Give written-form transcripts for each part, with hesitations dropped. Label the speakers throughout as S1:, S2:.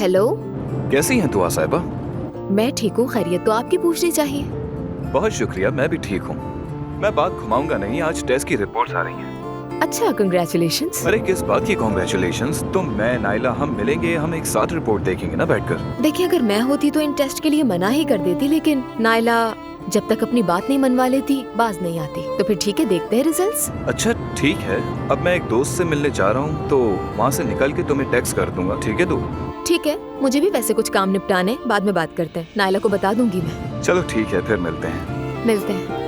S1: Hello,
S2: कैसी हैं दुआ साहिबा?
S1: मैं ठीक हूँ, खैरियत तो आपकी पूछनी चाहिए।
S2: बहुत शुक्रिया, मैं भी ठीक हूँ। मैं बात घुमाऊंगा नहीं, आज टेस्ट की रिपोर्ट्स आ रही हैं।
S1: अच्छा, कंग्रेचुलेशंस।
S2: अरे किस बात की कॉन्ग्रेचुलेशंस? तुम, मैं, नाइला हम मिलेंगे, हम एक साथ रिपोर्ट देखेंगे ना बैठकर।
S1: देखिए, अगर मैं होती तो इन टेस्ट के लिए मना ही कर देती, लेकिन नाइला जब तक अपनी बात नहीं मनवा लेती बाज नहीं आती। तो फिर ठीक है, देखते हैं रिजल्ट्स।
S2: अच्छा ठीक है, अब मैं एक दोस्त से मिलने जा रहा हूँ तो वहाँ से निकल के तुम्हें टेक्स्ट कर दूंगा, ठीक है?
S1: ठीक है, मुझे भी वैसे कुछ काम निपटाने, बाद में बात करते हैं। नाइला को बता दूंगी मैं।
S2: चलो ठीक है, फिर मिलते हैं।
S1: मिलते हैं।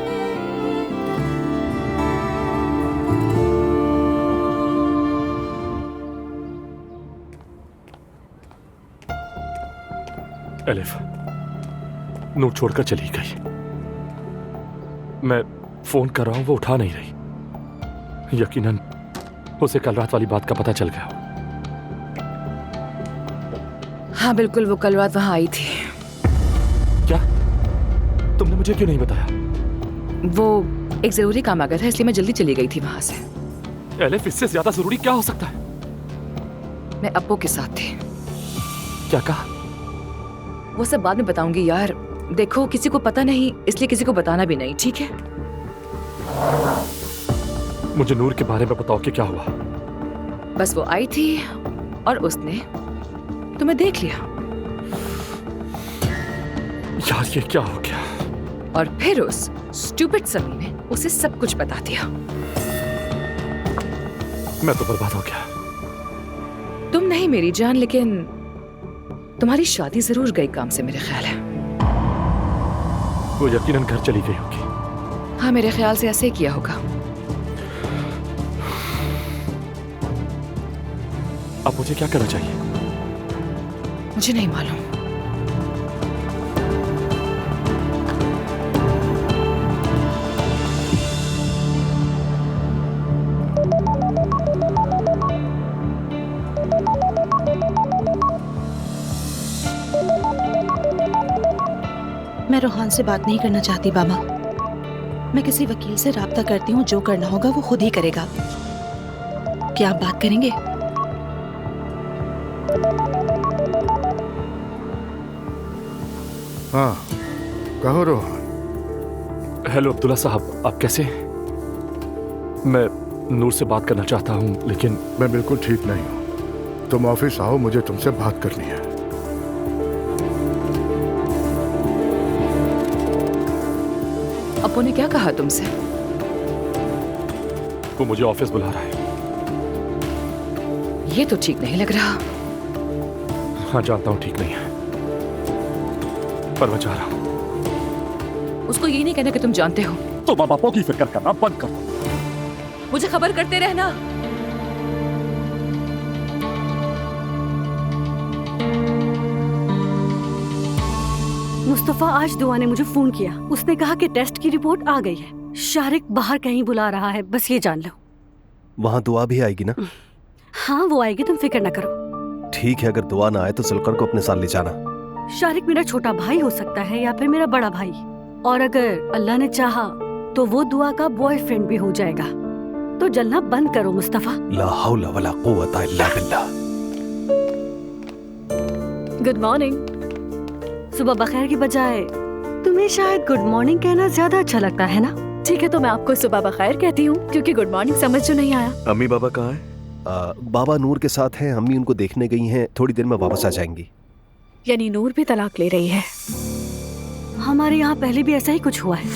S3: एलिफ नूर छोड़कर चली गई। मैं फोन कर रहा हूं, वो उठा नहीं रही। यकीनन उसे कल रात वाली बात का पता चल गया।
S4: हाँ बिल्कुल, वो कल रात वहां आई थी।
S3: क्या? तुमने मुझे क्यों नहीं बताया?
S4: वो एक जरूरी काम आ गया था, इसलिए मैं जल्दी चली गई थी वहां से।
S3: एलिफ, इससे ज्यादा जरूरी क्या हो सकता है?
S4: मैं अप्पू के साथ थी।
S3: क्या कहा?
S4: वो सब बाद में बताऊंगी यार। देखो, किसी को पता नहीं, इसलिए किसी को बताना भी नहीं, ठीक है?
S3: मुझे नूर के बारे में बताओ कि क्या हुआ।
S4: बस वो आई थी और उसने तुम्हें देख लिया।
S3: यार ये क्या हो गया?
S4: और फिर उस स्टूपिड समी ने उसे सब कुछ बता दिया।
S3: मैं तो बर्बाद हो गया।
S4: तुम नहीं मेरी जान, लेकिन तुम्हारी शादी जरूर गई काम से, मेरे ख्याल है।
S3: वो यकीनन घर चली गई होगी।
S4: हाँ, मेरे ख्याल से ऐसे ही किया होगा।
S3: अब मुझे क्या करना चाहिए?
S4: मुझे नहीं मालूम।
S5: मैं रोहान से बात नहीं करना चाहती बाबा। मैं किसी वकील से राब्ता करती हूँ, जो करना होगा वो खुद ही करेगा। क्या आप बात करेंगे?
S6: हाँ, कहो रोहन।
S3: हेलो अब्दुल्ला साहब, आप कैसे हैं? मैं नूर से बात करना चाहता हूँ, लेकिन
S6: मैं बिल्कुल ठीक नहीं हूँ। तुम ऑफिस आओ, मुझे तुमसे बात करनी है।
S4: अप्पू ने क्या कहा तुमसे?
S3: वो मुझे ऑफिस बुला रहा है।
S4: ये तो ठीक नहीं लग रहा।
S3: हाँ जानता हूँ ठीक नहीं है, पर मैं चाह रहा हूँ।
S4: उसको ये नहीं कहना कि तुम जानते हो।
S3: तो माँ बापों की फिक्र करना बंद कर दो।
S4: मुझे खबर करते रहना।
S7: मुस्तफा, आज दुआ ने मुझे फोन किया। उसने कहा कि टेस्ट की रिपोर्ट आ गई है। शारिक बाहर कहीं बुला रहा है, बस ये जान लो।
S8: वहाँ दुआ भी आएगी ना?
S7: हाँ वो आएगी, तुम फिक्र ना करो।
S8: ठीक है, अगर दुआ ना आए तो सुलकर को अपने साथ ले जाना।
S7: शारिक मेरा छोटा भाई हो सकता है या फिर मेरा बड़ा भाई, और अगर अल्लाह ने चाहा तो वो दुआ का बॉयफ्रेंड भी हो जाएगा। तो जलना बंद करो मुस्तफा।
S8: ला हौला वला कुव्वता इल्ला बिल्लाह।
S7: Good morning. सुबह बखैर की बजाय तुम्हें शायद गुड मॉर्निंग कहना ज्यादा अच्छा लगता है ना? ठीक है, तो मैं आपको सुबह बखैर कहती हूँ, क्योंकि गुड मॉर्निंग समझ जो नहीं आया।
S2: अम्मी बाबा कहाँ हैं?
S8: बाबा नूर के साथ हैं, अम्मी उनको देखने गई हैं, थोड़ी देर में वापस आ जाएंगी।
S7: यानी नूर भी तलाक ले रही है। हमारे यहाँ पहले भी ऐसा ही कुछ हुआ है।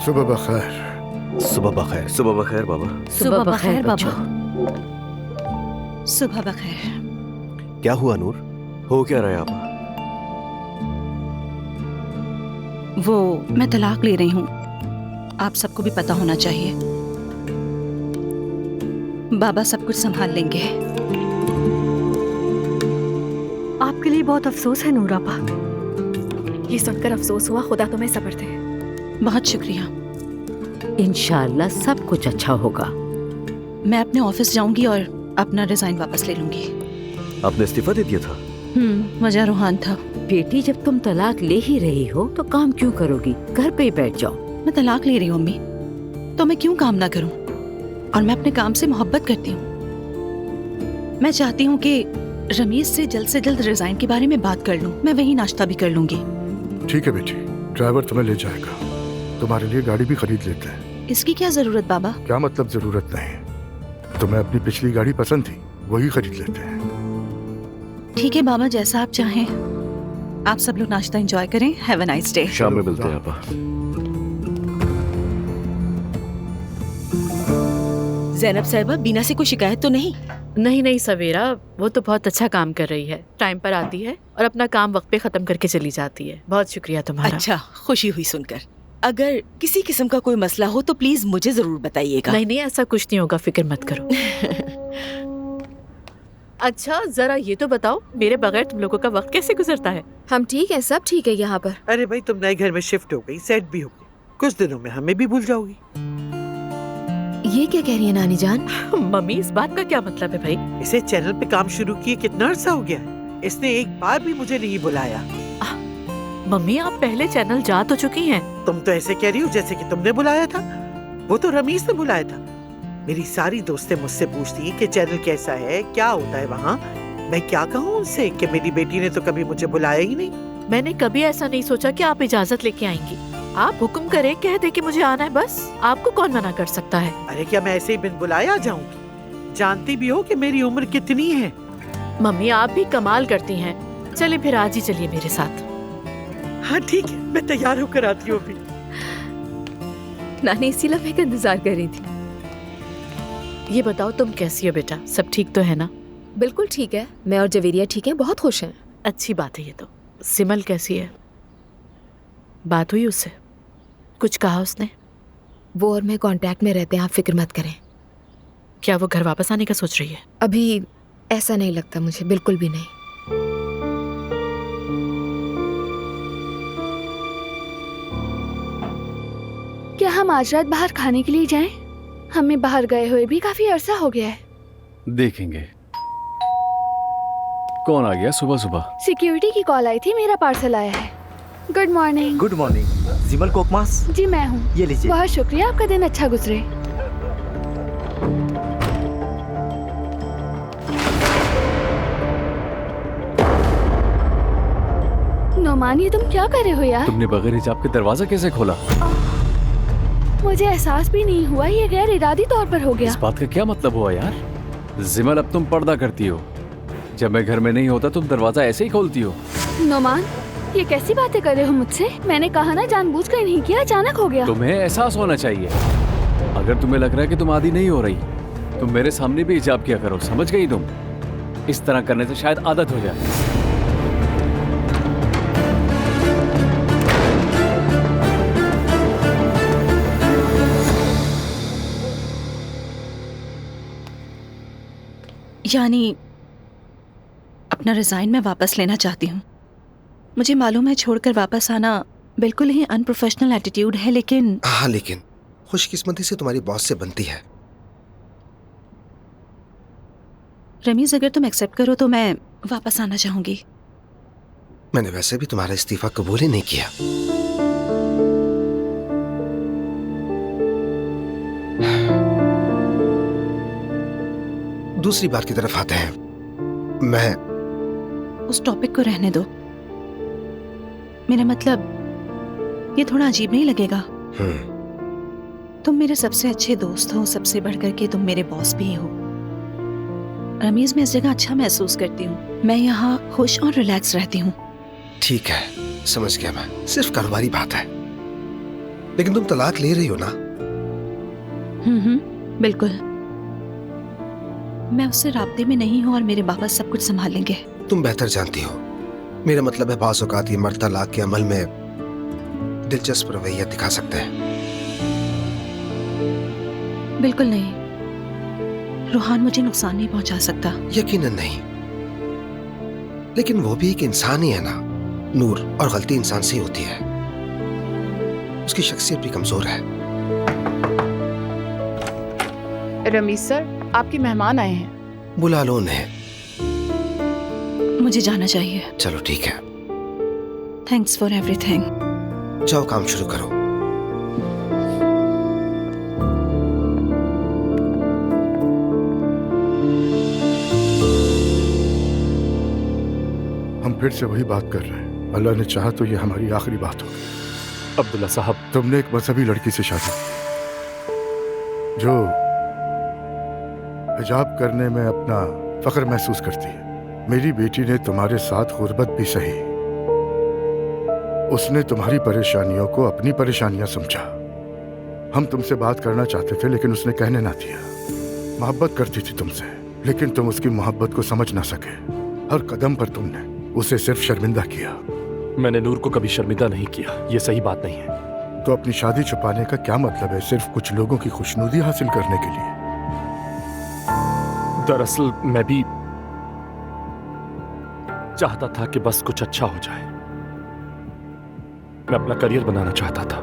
S6: सुबह बखैर।
S8: सुबह बखैर।
S2: सुबह बखैर बाबा।
S7: सुबह बखैर बाबा।
S5: सुबह बखैर।
S8: क्या हुआ नूर?
S2: हो क्या रहा है आप?
S5: वो मैं तलाक ले रही हूँ, आप सबको भी पता होना चाहिए। बाबा सब कुछ संभाल लेंगे।
S7: आपके लिए बहुत अफसोस है नूर आपा। ये सुनकर अफसोस हुआ, खुदा तुम्हें सब्र दे।
S5: बहुत शुक्रिया।
S9: इंशाल्लाह सब कुछ अच्छा होगा।
S5: मैं अपने ऑफिस जाऊंगी और अपना रिजाइन वापस ले लूंगी।
S2: आपने इस्तीफा दे दिया था?
S5: वजह रूहान था।
S9: बेटी, जब तुम तलाक ले ही रही हो तो काम क्यों करोगी? घर पे ही बैठ जाओ।
S5: मैं तलाक ले रही हूँ अम्मी, तो मैं क्यों काम ना करूँ? और मैं अपने काम से मोहब्बत करती हूँ। मैं चाहती हूँ कि रमीज से जल्द रिजाइन के बारे में बात कर लूं। मैं वही नाश्ता भी कर लूंगी।
S6: ठीक है बेटी, ड्राइवर तुम्हें ले जाएगा। तुम्हारे लिए गाड़ी भी खरीद लेते हैं।
S5: इसकी क्या जरूरत बाबा?
S6: क्या मतलब जरूरत नहीं? तुम्हें अपनी पिछली गाड़ी पसंद थी, वही खरीद लेते हैं।
S5: ठीक है बाबा, जैसा आप चाहें। आप सब लोग नाश्ता एंजॉय करें। Have a nice day.
S3: शाम में मिलते हैं आपा।
S10: ज़ैनब साहिबा, बीना से कोई शिकायत तो नहीं?
S11: नहीं सवेरा, वो तो बहुत अच्छा काम कर रही है। टाइम पर आती है और अपना काम वक्त पे खत्म करके चली जाती है। बहुत शुक्रिया तुम्हारा।
S10: अच्छा, खुशी हुई सुनकर। अगर किसी किस्म का कोई मसला हो तो प्लीज मुझे जरूर बताइएगा।
S11: नहीं ऐसा कुछ नहीं होगा, फिक्र मत करो। अच्छा जरा ये तो बताओ, मेरे बगैर तुम लोगों का वक्त कैसे गुजरता है?
S1: हम ठीक है, सब ठीक है यहाँ पर।
S12: अरे भाई, तुम नए घर में शिफ्ट हो गई, सेट भी हो गई, कुछ दिनों में हमें भी भूल जाओगी।
S1: ये क्या कह रही है नानी जान?
S11: मम्मी, इस बात का क्या मतलब है भाई?
S12: इसे चैनल पे काम शुरू किए कितना अर्सा हो गया है, इसने एक बार भी मुझे नहीं बुलाया।
S11: मम्मी, आप पहले चैनल जा तो चुकी हैं।
S12: तुम तो ऐसे कह रही हो जैसे कि तुमने बुलाया था। वो तो रमीज ने बुलाया था। मेरी सारी दोस्तें मुझसे पूछती कि चैनल कैसा है, क्या होता है वहाँ। मैं क्या कहूँ उनसे कि मेरी बेटी ने तो कभी मुझे बुलाया ही नहीं।
S11: मैंने कभी ऐसा नहीं सोचा कि आप इजाजत लेके आएंगी। आप हुक्म करें, कह दे कि मुझे आना है, बस। आपको कौन मना कर सकता है?
S12: अरे क्या मैं ऐसे ही बिन बुलाया जाऊंगी? जानती भी हो कि मेरी उम्र कितनी है।
S11: मम्मी, आप भी कमाल करती हैं। चलिए फिर आज ही चलिए मेरे साथ।
S12: हाँ ठीक है, मैं तैयार होकर आती हूँ अभी।
S1: नानी इसी लम्हे का इंतजार कर रही थी।
S11: ये बताओ तुम कैसी हो बेटा, सब ठीक तो है ना?
S1: बिल्कुल ठीक है, मैं और जवेरिया ठीक है, बहुत खुश हैं।
S11: अच्छी बात है ये तो। सिमल कैसी है? बात हुई उससे? कुछ कहा उसने?
S1: वो और मैं कांटेक्ट में रहते हैं, आप फिक्र मत करें।
S11: क्या वो घर वापस आने का सोच रही है?
S1: अभी ऐसा नहीं लगता मुझे, बिल्कुल भी नहीं।
S7: क्या हम आज रात बाहर खाने के लिए जाएं? हमें बाहर गए हुए भी काफी अरसा हो गया है।
S13: देखेंगे। कौन आ गया सुबह सुबह?
S7: सिक्योरिटी की कॉल आई थी, मेरा पार्सल आया है। Good morning.
S14: Good morning. जिमल कोकमास?
S7: जी मैं हूँ।
S14: ये लीजिए।
S7: बहुत शुक्रिया, आपका दिन अच्छा गुजरे। नोमान, ये तुम क्या कर रहे हो यार?
S13: तुमने बगैर हिजाब के दरवाजा कैसे खोला?
S7: मुझे एहसास भी नहीं हुआ, ये गैर इरादी तौर पर हो गया।
S13: इस बात का क्या मतलब हुआ यार? जिमल, अब तुम पर्दा करती हो। जब मैं घर में नहीं होता तुम दरवाजा ऐसे ही खोलती हो।
S7: नोमान, ये कैसी बातें कर रहे हो मुझसे? मैंने कहा ना, जानबूझकर नहीं किया, अचानक हो गया।
S13: तुम्हें एहसास होना चाहिए। अगर तुम्हें लग रहा है कि तुम आदी नहीं हो रही, तुम मेरे सामने भी हिजाब किया करो, समझ गई तुम? इस तरह करने से शायद आदत हो जाए।
S5: यानी अपना रिजाइन मैं वापस लेना चाहती हूँ। मुझे मालूम है छोड़कर वापस आना बिल्कुल ही अनप्रोफेशनल एटीट्यूड है, लेकिन
S8: हाँ, लेकिन खुशकिस्मती से तुम्हारी बॉस से बनती है।
S5: रमीज, अगर तुम एक्सेप्ट करो तो मैं वापस आना चाहूंगी।
S8: मैंने वैसे भी तुम्हारा इस्तीफा कबूल ही नहीं किया। दूसरी बात की तरफ आते हैं। मैं
S5: उस टॉपिक को रहने दो। मेरा मतलब ये थोड़ा अजीब नहीं लगेगा? तुम मेरे सबसे अच्छे दोस्त हो, सबसे बढ़कर के तुम मेरे बॉस भी हो। रमीज, मैं इस जगह अच्छा महसूस करती हूँ। मैं यहाँ खुश और रिलैक्स रहती हूँ।
S8: ठीक है, समझ गया मैं। सिर्फ कारोबारी बात है। लेकिन तुम तलाक ले रही हो ना?
S5: बिल्कुल। मैं उससे राब्ते में नहीं हूँ और मेरे बाबा सब कुछ संभाल लेंगे।
S8: तुम बेहतर जानती हो। मेरा मतलब है, बाज़ औक़ात ये मर्द तलाक के अमल में दिलचस्प रवैया दिखा सकते हैं।
S5: बिल्कुल नहीं। रूहान मुझे नुकसान नहीं पहुंचा सकता।
S8: यकीनन नहीं, लेकिन वो भी एक इंसान ही है ना नूर, और गलती इंसान से ही होती है। उसकी शख्सियत भी कमजोर है।
S15: रमीज सर, आपके मेहमान आए हैं।
S8: बुला लो उन्हें।
S5: मुझे जाना चाहिए।
S8: चलो ठीक है।
S5: Thanks for everything.
S8: जाओ, काम शुरू करो।
S6: हम फिर से वही बात कर रहे हैं। अल्लाह ने चाहा तो ये हमारी आखिरी बात होगी।
S3: अब्दुल्ला साहब,
S6: तुमने एक मजहबी लड़की से शादी की जो हिजाब करने में अपना फख्र महसूस करती है। मेरी बेटी ने तुम्हारे साथ गुर्बत भी सही, उसने तुम्हारी परेशानियों को अपनी परेशानियां समझा। हम तुमसे बात करना चाहते थे लेकिन उसने कहने ना दिया। मोहब्बत करती थी तुमसे लेकिन तुम उसकी मोहब्बत को समझ ना सके। हर कदम पर तुमने उसे सिर्फ शर्मिंदा किया।
S3: मैंने नूर को कभी शर्मिंदा नहीं किया, ये सही बात नहीं है।
S6: तो अपनी शादी छुपाने का क्या मतलब है? सिर्फ कुछ लोगों की खुशनुदी हासिल करने के लिए?
S3: दरअसल मैं भी चाहता था कि बस कुछ अच्छा हो जाए। मैं अपना करियर बनाना चाहता था।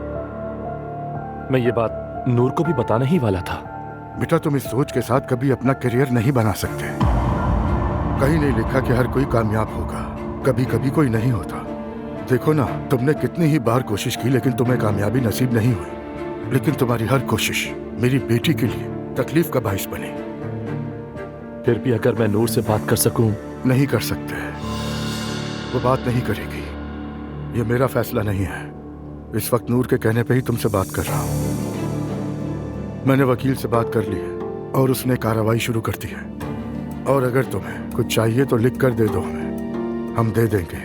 S3: मैं ये बात नूर को भी बताने ही वाला था।
S6: बेटा, तुम इस सोच के साथ कभी अपना करियर नहीं बना सकते। कहीं नहीं लिखा कि हर कोई कामयाब होगा, कभी कभी कोई नहीं होता। देखो ना, तुमने कितनी ही बार कोशिश की लेकिन तुम्हें कामयाबी नसीब नहीं हुई। लेकिन तुम्हारी हर कोशिश मेरी बेटी के लिए तकलीफ का बाइस बनी।
S3: फिर भी अगर मैं नूर से बात कर सकूं।
S6: नहीं कर सकते, वो बात नहीं करेगी। ये मेरा फैसला नहीं है। इस वक्त नूर के कहने पे ही तुमसे बात कर रहा हूं। मैंने वकील से बात कर ली है और उसने कार्रवाई शुरू कर दी है। और अगर तुम्हें कुछ चाहिए तो लिख कर दे दो हमें, हम दे देंगे।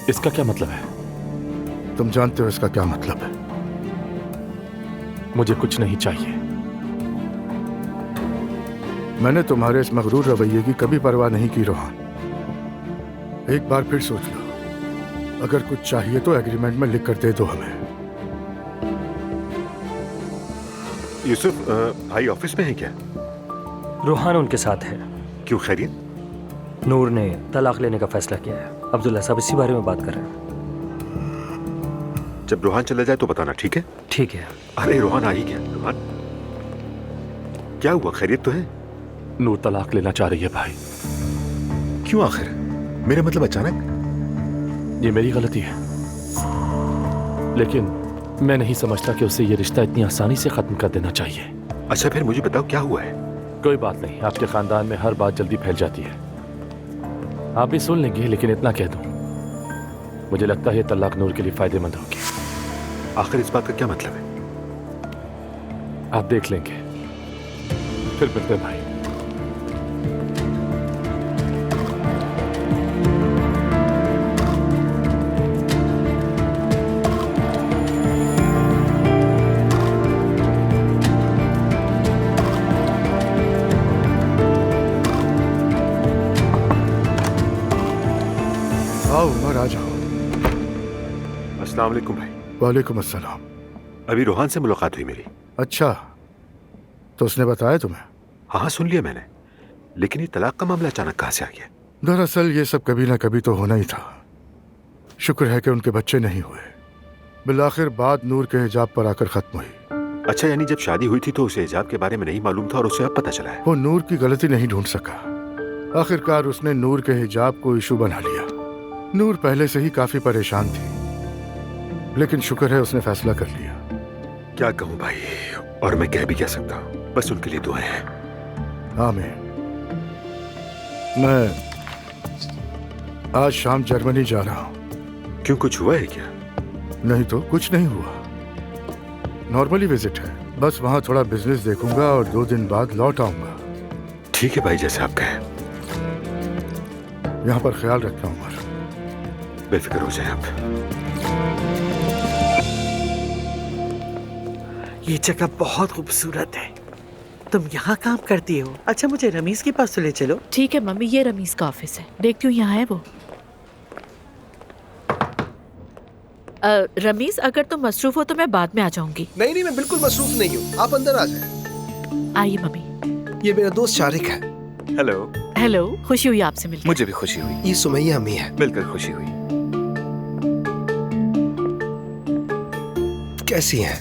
S3: इसका क्या मतलब है?
S6: तुम जानते हो इसका क्या मतलब है।
S3: मुझे कुछ नहीं चाहिए।
S6: मैंने तुम्हारे इस मगरूर रवैये की कभी परवाह नहीं की रोहान। एक बार फिर सोच लो, अगर कुछ चाहिए तो एग्रीमेंट में लिख कर दे दो हमें।
S16: यूसुफ, भाई ऑफिस में है क्या?
S17: रूहान उनके साथ है।
S16: क्यों, खैरियत?
S17: नूर ने तलाक लेने का फैसला किया है। अब्दुल्ला साहब इसी बारे में बात कर रहे हैं।
S16: जब रोहान चला जाए तो बताना, ठीक है?
S17: ठीक है।
S16: अरे रोहान आ ही गया। रोहान, क्या हुआ, खैरियत तो है?
S3: नूर तलाक लेना चाह रही है भाई।
S16: क्यों आखिर? मेरे मतलब अचानक?
S3: ये मेरी गलती है, लेकिन मैं नहीं समझता कि उसे ये रिश्ता इतनी आसानी से खत्म कर देना चाहिए।
S16: अच्छा फिर मुझे बताओ क्या हुआ है?
S3: कोई बात नहीं, आपके खानदान में हर बात जल्दी फैल जाती है। आप भी सुन लेंगे, लेकिन इतना कह दूं, मुझे लगता है ये तलाक नूर के लिए फायदेमंद होगी।
S16: आखिर इस बात का क्या मतलब है?
S3: आप देख लेंगे। फिर मिलते हैं भाई।
S6: उमर, आ जाओ।
S16: अस्सलाम वालेकुम भाई।
S6: वालेकुम अस्सलाम।
S16: अभी रोहान से मुलाकात हुई मेरी।
S6: अच्छा, तो उसने बताया तुम्हें?
S16: हाँ, सुन लिया मैंने, लेकिन ये तलाक का मामला अचानक कहाँ से आ गया?
S6: दरअसल ये सब कभी ना कभी तो होना ही था। शुक्र है कि उनके बच्चे नहीं हुए। बिलाखिर बात नूर के हिजाब पर आकर खत्म हुई।
S16: अच्छा, यानी जब शादी हुई थी तो उसे हिजाब के बारे में नहीं मालूम था और उसे अब पता चला है?
S6: वो नूर की गलती नहीं ढूंढ सका। आखिरकार उसने नूर के हिजाब को इशू बना लिया। नूर पहले से ही काफी परेशान थी, लेकिन शुक्र है उसने फैसला कर लिया।
S16: क्या कहूँ भाई, और मैं कह भी क्या सकता हूँ, बस उनके लिए दुआएं हैं।
S6: आमीन। मैं आज शाम जर्मनी जा रहा हूँ।
S16: क्यों, कुछ हुआ है क्या?
S6: नहीं तो कुछ नहीं हुआ, नॉर्मली विजिट है। बस वहाँ थोड़ा बिजनेस देखूंगा और 2 दिन बाद लौट आऊंगा।
S16: ठीक है भाई, जैसे आप कहें।
S6: यहाँ पर ख्याल रखना उमर।
S16: बेफिक्र हो जाए आप।
S12: ये जगह बहुत खूबसूरत है। तुम यहाँ काम करती हो? अच्छा, मुझे रमीज के पास तो ले चलो।
S11: ठीक है मम्मी, ये रमीज का ऑफिस है, देखती हूँ यहाँ है वो। रमीज, अगर तुम मसरूफ हो तो मैं बाद में आ जाऊंगी।
S8: नहीं नहीं, मैं बिल्कुल मसरूफ नहीं हूँ, आप अंदर आ जाए।
S11: आइए मम्मी।
S8: ये मेरा दोस्त शारिक है।
S2: हेलो।
S11: हेलो, खुशी हुई आपसे मिलकर।
S2: मुझे भी खुशी हुई।
S8: ये सुमैया अम्मी है।
S2: मिलकर खुशी हुई।
S8: कैसी हैं?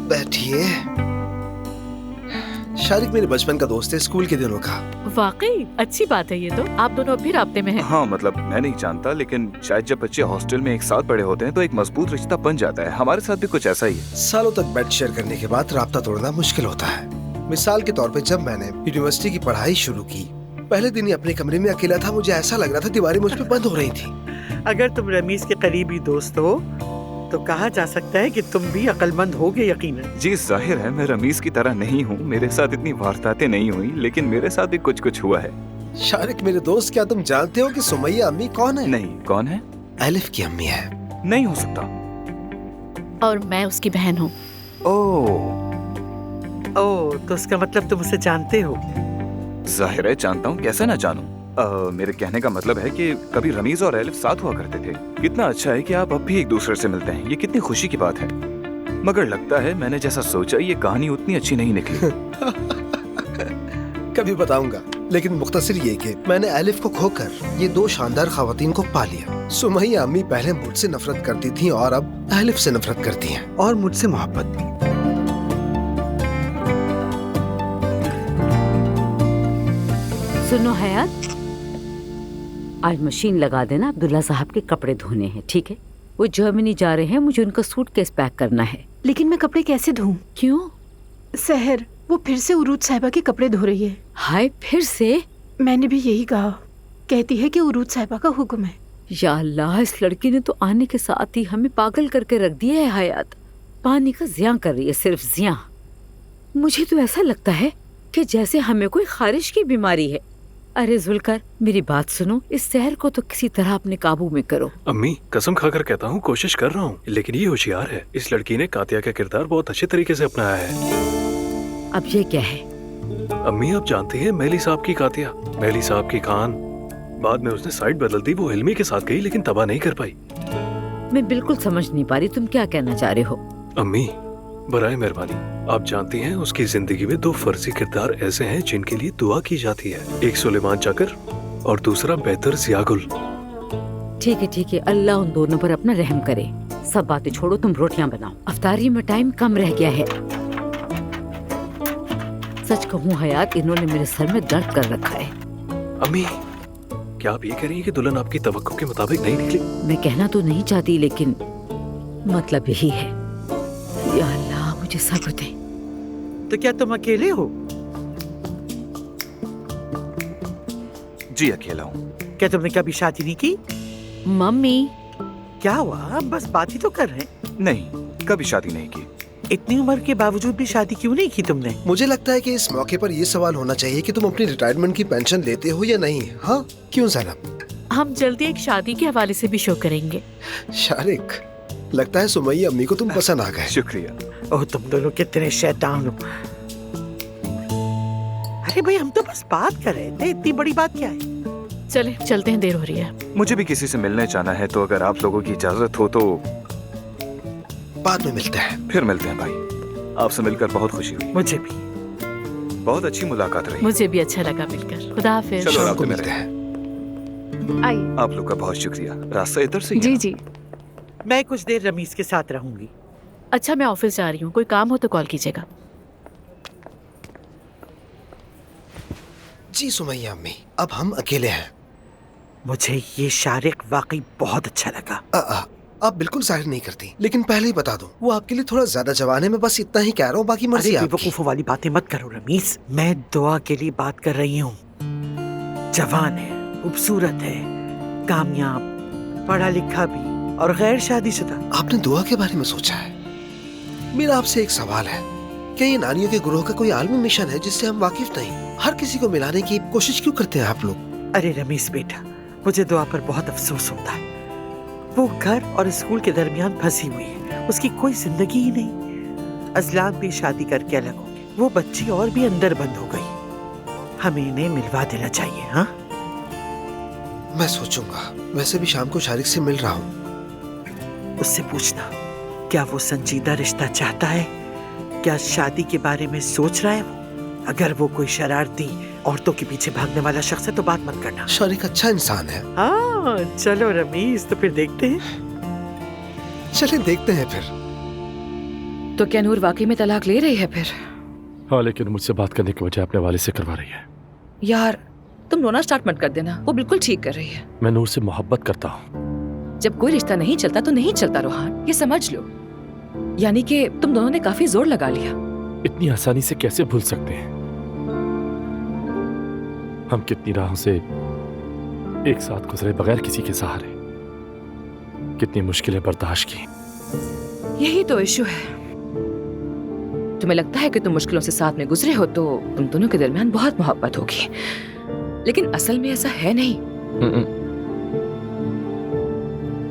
S8: बैठिए। शारिक मेरे बचपन का दोस्त है, स्कूल के दिनों का।
S11: वाकई अच्छी बात है ये तो। आप दोनों अब भी राब्ते में हैं।
S2: हाँ, मतलब मैं नहीं जानता, लेकिन शायद जब बच्चे हॉस्टल में एक साथ बड़े होते हैं तो एक मजबूत रिश्ता बन जाता है। हमारे साथ भी कुछ ऐसा ही है।
S8: सालों तक बेड शेयर करने के बाद राब्ता तोड़ना मुश्किल होता है। मिसाल के तौर पे जब मैंने यूनिवर्सिटी की पढ़ाई शुरू की, पहले दिन ही अपने कमरे में अकेला था, मुझे ऐसा लग रहा था दीवारें मुझ पे बंद हो रही थी।
S12: अगर तुम रमीज के करीबी दोस्त हो तो कहा जा सकता है कि तुम भी अक्लमंद होगे यकीनन।
S2: जी जाहिर है मैं रमीज की तरह नहीं हूँ, मेरे साथ इतनी वारदातें नहीं हुई, लेकिन मेरे साथ भी कुछ कुछ हुआ है।
S8: शारिक मेरे दोस्त, क्या तुम जानते हो कि सुमैया अम्मी कौन है?
S2: नहीं, कौन है?
S8: एलिफ की अम्मी है।
S2: नहीं हो सकता।
S11: और मैं उसकी बहन हूँ।
S12: ओह, तो उसका मतलब तुम उसे जानते हो?
S2: जाहिर है जानता हूँ, कैसे ना जानूं। मेरे कहने का मतलब है कि कभी रमीज और एलिफ साथ हुआ करते थे। कितना अच्छा है कि आप अब भी एक दूसरे से मिलते हैं, ये कितनी खुशी की बात है। मगर लगता है मैंने जैसा सोचा ये कहानी उतनी अच्छी नहीं निकली।
S8: कभी बताऊंगा, लेकिन मुख्तसर ये कि मैंने एलिफ को खोकर ये दो शानदार खवातीन को पा लिया। सुमैया अम्मी पहले मुझसे नफरत करती थी और अब एलिफ से नफरत करती हैं और मुझसे मोहब्बत भी।
S9: सुनो हयात, आज मशीन लगा देना, अब्दुल्ला साहब के कपड़े धोने हैं, ठीक है? वो जर्मनी जा रहे हैं, मुझे उनका सूटकेस पैक करना है।
S7: लेकिन मैं कपड़े कैसे धोऊं?
S9: क्यों?
S7: सहर, वो फिर से उरूज साहिबा के कपड़े धो रही है।
S9: हाय, फिर से?
S7: मैंने भी यही कहा, कहती है कि उरूज साहिबा का हुक्म है।
S9: या अल्लाह, इस लड़की ने तो आने के साथ ही हमें पागल करके रख दिया है। हयात पानी का ज़िया कर रही है, सिर्फ ज़िया। मुझे तो ऐसा लगता है कि जैसे हमें कोई खारिश की बीमारी है। अरे जुल्कर, मेरी बात सुनो, इस शहर को तो किसी तरह अपने काबू में करो।
S3: अम्मी, कसम खाकर कहता हूँ कोशिश कर रहा हूँ, लेकिन ये होशियार है। इस लड़की ने कातिया का किरदार बहुत अच्छे तरीके से अपनाया है।
S9: अब ये क्या है?
S3: अम्मी, आप जानती हैं मेली साहब की कातिया, मेली साहब की खान। बाद में उसने साइड बदल दी, वो हिल्मी के साथ गई लेकिन तबाह नहीं कर पाई।
S9: मैं बिल्कुल समझ नहीं पा रही तुम क्या कहना चाह रहे हो।
S3: अम्मी, बराए मेहरबानी, आप जानती हैं उसकी जिंदगी में दो फर्जी किरदार ऐसे हैं जिनके लिए दुआ की जाती है। एक सुलेमान चाकर और दूसरा बेहतर जियागुल।
S9: ठीक है, अल्लाह उन दोनों पर अपना रहम करे। सब बातें छोड़ो, तुम रोटियां बनाओ, अफ्तारी में टाइम कम रह गया है। सच कहूँ हयात, इन्होंने मेरे सर में दर्द कर रखा है।
S3: अम्मी, क्या आप ये कह रही हैं कि दुल्हन आपकी तवक्को के मुताबिक नहीं निकली?
S9: मैं कहना तो नहीं चाहती, लेकिन मतलब यही है। या अल्लाह, मुझे सब्र दे।
S12: तो क्या तुम अकेले हो?
S2: जी अकेला हूँ।
S12: क्या तुमने कभी शादी नहीं की?
S9: मम्मी,
S12: क्या हुआ? बस बात ही तो कर रहे हैं।
S2: नहीं, कभी शादी नहीं की।
S12: इतनी उम्र के बावजूद भी शादी क्यों नहीं की तुमने?
S8: मुझे लगता है कि इस मौके पर ये सवाल होना चाहिए कि तुम अपनी रिटायरमेंट की पेंशन लेते हो या नहीं। हाँ, क्यों ज़ैनब?
S11: हम जल्दी एक शादी के हवाले से भी शो करेंगे।
S8: शारिक, लगता है सुमैया अम्मी को तुम पसंद आ गए।
S2: शुक्रिया।
S12: ओह, तुम दोनों कितने शैतान हो। अरे भाई, हम तो बस बात कर रहे थे, इतनी बड़ी बात क्या है?
S11: चले चलते हैं, देर हो रही है।
S2: मुझे भी किसी से मिलने जाना है, तो अगर आप लोगों की इजाजत हो तो
S8: बाद में मिलते हैं।
S2: फिर मिलते हैं भाई, आपसे मिलकर बहुत खुशी हुई।
S12: मुझे भी
S2: बहुत अच्छी मुलाकात रही।
S11: मुझे भी अच्छा लगा मिलकर। खुदा हाफिज।
S2: चलो,
S8: शाम को मिलते हैं।
S11: आइए।
S2: आप लोग का बहुत शुक्रिया। रास्ता इधर से ही है?
S11: जी जी।
S12: मैं कुछ देर रमीज के साथ रहूंगी।
S11: अच्छा, मैं ऑफिस जा रही हूँ, कोई काम हो तो कॉल कीजिएगा।
S8: जी सुमैया अम्मी, अब हम अकेले हैं।
S12: मुझे ये शारिक वाकई बहुत अच्छा लगा।
S8: आप बिल्कुल जाहिर नहीं करती, लेकिन पहले ही बता दो, वो आपके लिए थोड़ा ज्यादा जवान है। मैं बस इतना ही कह रहा हूँ, बाकी मर्जी आपकी।
S12: बेवकूफों वाली बातें मत करो रमीज, मैं दुआ के लिए बात कर रही हूँ। जवान है, खूबसूरत है, कामयाब, पढ़ा लिखा भी और गैर शादीशुदा।
S8: आपने दुआ के बारे में सोचा है? मेरा आपसे एक सवाल है, क्या ये नानियों के ग्रोह का कोई आलमी मिशन है जिससे हम वाकिफ नहीं? हर किसी को मिलाने की कोशिश क्यों करते हैं आप लोग?
S12: अरे रमीज बेटा, मुझे दुआ पर बहुत अफसोस होता है। वो घर और स्कूल के दरमियान फंसी हुई है, उसकी कोई जिंदगी ही नहीं। अजलान भी शादी करके अलग हो गए, वो बच्ची और भी अंदर बंद हो गई। हमें इन्हें मिलवा देना चाहिए। हाँ,
S8: मैं सोचूंगा। वैसे भी शाम को शारिक से मिल रहा हूँ,
S12: उससे पूछना क्या वो संजीदा रिश्ता चाहता है, क्या शादी के बारे में सोच रहा है वो। अगर वो कोई शरारती औरतों के पीछे भागने वाला शख्स है तो बात मत करना।
S8: शारिक अच्छा इंसान है।
S12: हाँ, चलो रमीज, तो फिर देखते हैं।
S8: चले देखते हैं फिर।
S4: तो क्या नूर वाकई में तलाक ले रही है फिर?
S3: हाँ, लेकिन मुझसे बात करने के बजाय अपने वाले से करवा रही है।
S4: यार, तुम रोना स्टार्ट मत कर देना, वो बिल्कुल ठीक कर रही है।
S3: मैं नूर से मोहब्बत करता हूँ।
S4: जब कोई रिश्ता नहीं चलता तो नहीं चलता रोहान, ये समझ लो। यानी कि तुम दोनों ने काफी जोर लगा लिया।
S3: इतनी आसानी से कैसे भूल सकते हैं? हम कितनी राहों से एक साथ गुजरे बगैर किसी के सहारे, कितनी मुश्किलें बर्दाश्त की।
S4: यही तो इशू है। तुम्हें लगता है कि तुम मुश्किलों से साथ में गुजरे हो तो तुम दोनों के दरमियान बहुत मोहब्बत होगी, लेकिन असल में ऐसा है नहीं।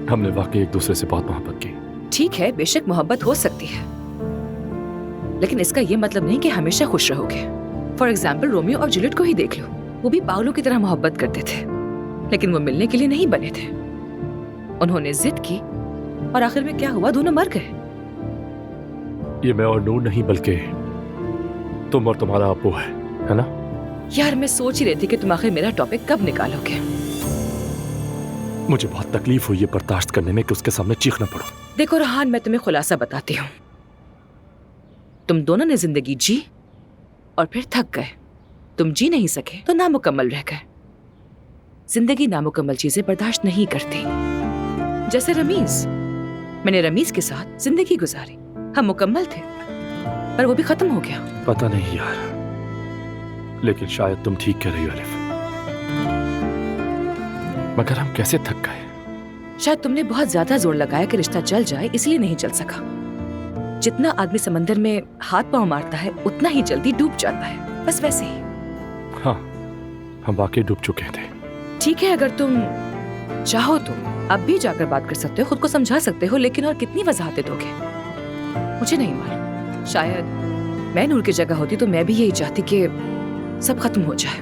S3: हमने वाकई एक दूसरे से बहुत मोहब्बत की।
S4: ठीक है, बेशक मोहब्बत हो सकती है, लेकिन इसका ये मतलब नहीं कि हमेशा खुश रहोगे। फॉर एग्जाम्पल, रोमियो और जूलियट को ही देख लो। वो भी पागलों की तरह मोहब्बत करते थे, लेकिन वो मिलने के लिए नहीं बने थे। उन्होंने जिद की और आखिर में क्या हुआ, दोनों मर गए।
S3: ये मैं और नूर नहीं, बल्कि तुम और तुम्हारा अब्बू है ना?
S4: यार, मैं सोच ही रही थी कि तुम आखिर मेरा टॉपिक कब निकालोगे।
S3: मुझे बहुत तकलीफ हुई ये बर्दाश्त करने में कि उसके सामने चीखना पड़ो।
S4: देखो रहान, मैं तुम्हें खुलासा बताती हूँ। तुम दोनों ने जिंदगी जी और फिर थक गए। तुम जी नहीं सके तो नामुकम्मल रह गए। जिंदगी नामुकम्मल चीजें बर्दाश्त नहीं करती। जैसे रमीज, मैंने रमीज के साथ जिंदगी गुजारी। हम मुकम्मल थे, पर वो भी खत्म हो गया।
S3: पता नहीं यार, लेकिन शायद तुम ठीक कह रही हो अलिफ। मगर हम कैसे थक गए?
S4: शायद तुमने बहुत ज्यादा जोर लगाया कि रिश्ता चल जाए, इसलिए नहीं चल सका। जितना आदमी समंदर में हाथ पांव मारता है उतना ही जल्दी डूब जाता है, बस वैसे ही।
S3: हाँ, हम वाकई डूब चुके थे।
S4: ठीक है, अगर तुम चाहो तो अब भी जाकर बात कर सकते हो, खुद को समझा सकते हो, लेकिन और कितनी वजाहतें दोगे? मुझे नहीं मालूम। शायद मैं नूर की जगह होती तो मैं भी यही चाहती कि सब खत्म हो जाए।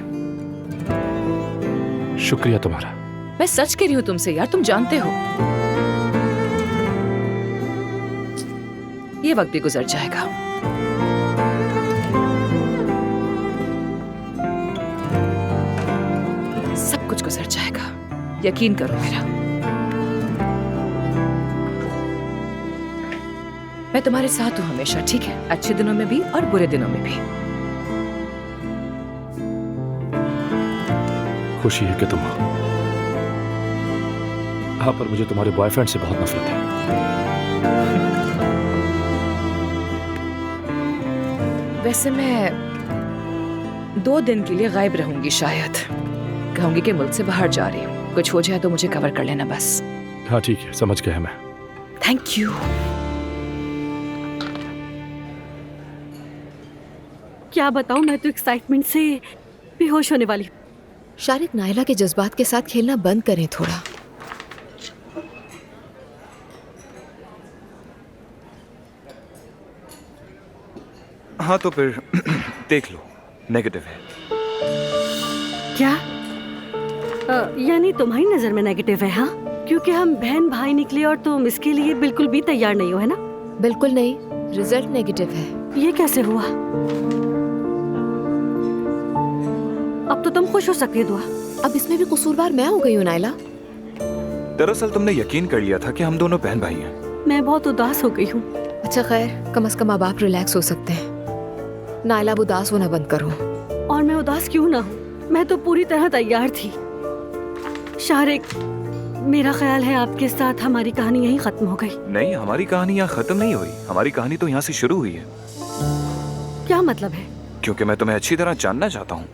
S3: शुक्रिया तुम्हारा।
S4: मैं सच कह रही हूँ तुमसे यार, तुम जानते हो ये वक्त भी गुजर जाएगा। सब कुछ गुजर जाएगा, यकीन करो मेरा। मैं तुम्हारे साथ हूँ हमेशा, ठीक है? अच्छे दिनों में भी और बुरे दिनों में भी।
S3: खुशी है कि तुम हो। हाँ, पर मुझे तुम्हारे बॉयफ्रेंड से बहुत नफरत है।
S4: वैसे मैं 2 दिन के लिए गायब रहूंगी शायद। कहूंगी कि मुल्क से बाहर जा रही हूँ। कुछ हो जाए तो मुझे कवर कर लेना बस।
S3: हाँ ठीक है, समझ गया मैं।
S4: Thank you.
S7: क्या बताऊं, मैं तो एक्साइटमेंट से बेहोश होने वाली।
S1: शारिक, नायला के जज्बात के साथ खेलना बंद करें थोड़ा।
S2: हाँ तो फिर देख लो, नेगेटिव है।
S7: क्या? यानी तुम्हारी नजर में नेगेटिव है? हाँ, क्योंकि हम बहन भाई निकले और तुम इसके लिए बिल्कुल भी तैयार नहीं हो, है ना?
S1: बिल्कुल नहीं, रिजल्ट नेगेटिव है।
S7: ये कैसे हुआ? अब तो तुम खुश हो सकती है दुआ।
S1: अब इसमें भी कसूरवार मैं हो गई हूँ नायला।
S2: दरअसल तुमने यकीन कर लिया था कि हम दोनों बहन भाई हैं।
S7: मैं बहुत उदास हो गई हूँ।
S1: अच्छा खैर, कम से कम अब आप रिलैक्स हो सकते हैं। नायला, अब उदास होना बंद करो।
S7: और मैं उदास क्यों ना हूँ, मैं तो पूरी तरह तैयार थी। शारिक, मेरा ख्याल है आपके साथ हमारी कहानी यहीं खत्म हो गई।
S2: नहीं, हमारी कहानी यहाँ खत्म नहीं हुई। हमारी कहानी तो यहाँ से शुरू हुई है।
S7: क्या मतलब है?
S2: क्योंकि मैं तुम्हें अच्छी तरह जानना चाहता हूँ।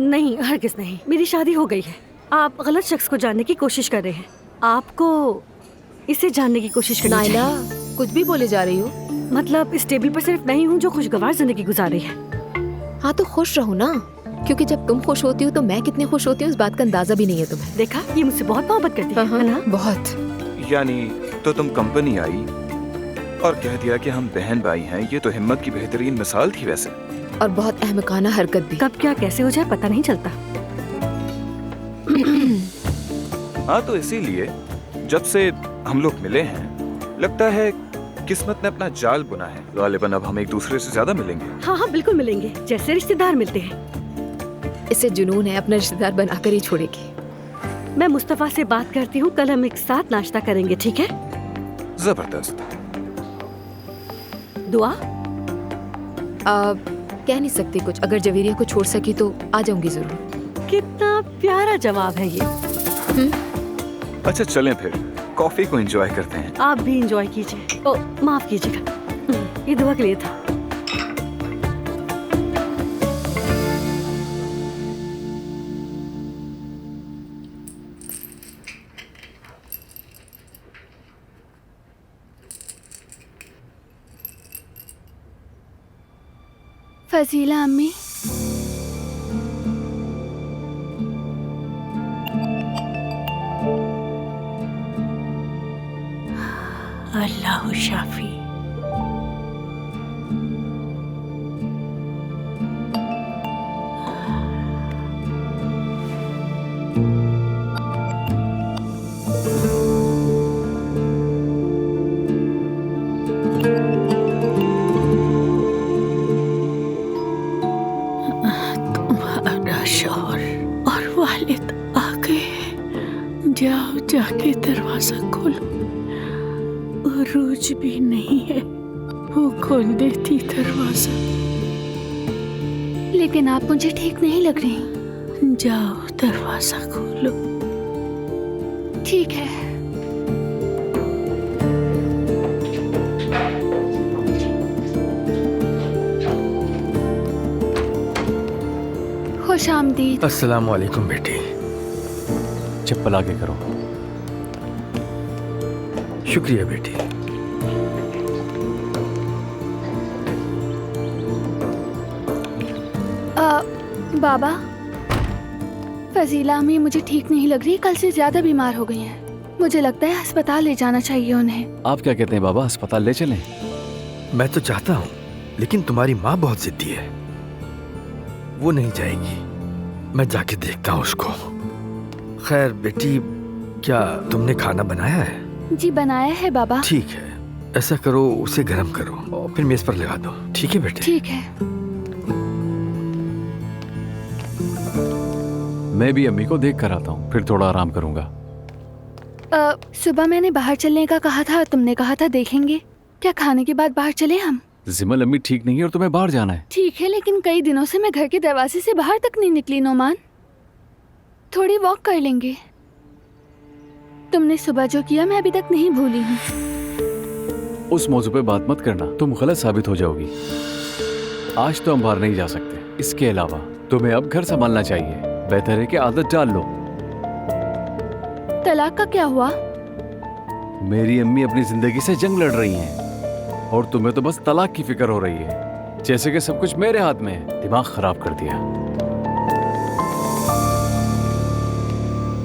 S7: नहीं, हरगिज़ नहीं। मेरी शादी हो गई है। आप गलत शख्स को जानने की कोशिश कर रहे हैं। आपको इसे जानने की कोशिश करनी चाहिए।
S1: नायला, कुछ भी बोले जा रही हो।
S7: मतलब इस टेबल पर सिर्फ नहीं हूँ जो खुशगवार जिंदगी गुजार रही है।
S1: हाँ तो खुश रहो ना, क्योंकि जब तुम खुश होती हो तो मैं कितनी खुश होती हूँ इस बात का अंदाजा भी नहीं है तुम्हें।
S7: देखा, ये मुझसे बहुत मोहब्बत करती है ना?
S1: बहुत।
S2: यानी तो तुम कंपनी आई और कह दिया कि हम बहन भाई हैं। ये तो हिम्मत की बेहतरीन मिसाल थी वैसे।
S1: और बहुत अहमकाना हरकत भी।
S7: कब क्या कैसे हो जाए पता नहीं चलता।
S2: हाँ तो इसीलिए जब से हम लोग मिले हैं, लगता है किस्मत ने अपना जाल बुना है। गालिबन अब हम एक दूसरे से ज्यादा मिलेंगे।
S7: हाँ हाँ बिल्कुल मिलेंगे, जैसे रिश्तेदार मिलते हैं।
S1: इसे जुनून है, अपना रिश्तेदार बनाकर ही छोड़ेगी।
S7: मैं मुस्तफा से बात करती हूँ, कल हम एक साथ नाश्ता करेंगे, ठीक है?
S2: जबरदस्त।
S7: दुआ?
S1: कह नहीं सकती कुछ। अगर जवेरिया को छोड़ सकी तो आ जाऊंगी जरूर।
S7: कितना प्यारा जवाब है ये।
S2: अच्छा चलें फिर, कॉफी को एंजॉय करते हैं।
S7: आप भी एंजॉय कीजिए। ओ माफ कीजिएगा, ये दुआ के लिए था।
S18: फजीला अम्मी,
S9: अल्लाह शाफी। तुम्हारा शौहर और वालिद आ गए हैं। जाओ, जाके दरवाजा खोलो। रूज भी नहीं है, वो खोल देती दरवाजा।
S18: लेकिन आप मुझे ठीक नहीं लग रही।
S9: जाओ, दरवाजा खोलो।
S18: ठीक है। खुश आमदीद।
S6: अस्सलाम वालेकुम बेटी।
S13: चप्पल आगे करो।
S6: शुक्रिया बेटी।
S18: बाबा, फजीला अम्मी मुझे ठीक नहीं लग रही, कल से ज्यादा बीमार हो गई हैं। मुझे लगता है अस्पताल ले जाना चाहिए उन्हें।
S13: आप क्या कहते हैं बाबा, अस्पताल ले चलें?
S6: मैं तो चाहता हूँ, लेकिन तुम्हारी माँ बहुत जिद्दी है, वो नहीं जाएगी। मैं जाके देखता हूँ उसको। खैर बेटी, क्या तुमने खाना बनाया है?
S18: जी बनाया है बाबा।
S6: ठीक है, ऐसा करो उसे गर्म करो और फिर मेज पर लगा दो। ठीक है बेटे?
S18: ठीक है।
S13: मैं भी अम्मी को देख कर आता हूँ, फिर थोड़ा आराम करूंगा।
S18: सुबह मैंने बाहर चलने का कहा था, तुमने कहा था देखेंगे। क्या खाने के बाद बाहर चले हम?
S13: जिमल अम्मी ठीक नहीं है और तुम्हें बाहर जाना है।
S18: ठीक है, लेकिन कई दिनों से मैं घर के दरवाजे से बाहर तक नहीं निकली नोमान। थोड़ी वॉक कर लेंगे। तुमने सुबह जो किया मैं अभी तक नहीं भूली हूँ।
S13: उस मौजू पे बात मत करना, तुम गलत साबित हो जाओगी। आज तो हम बाहर नहीं जा सकते। इसके अलावा तुम्हें अब घर संभालना चाहिए। बेहतर है कि आदत डाल लो।
S18: तलाक का क्या हुआ?
S13: मेरी अम्मी अपनी जिंदगी से जंग लड़ रही हैं और तुम्हें तो बस तलाक की फिक्र हो रही है, जैसे कि सब कुछ मेरे हाथ में है। दिमाग खराब कर दिया।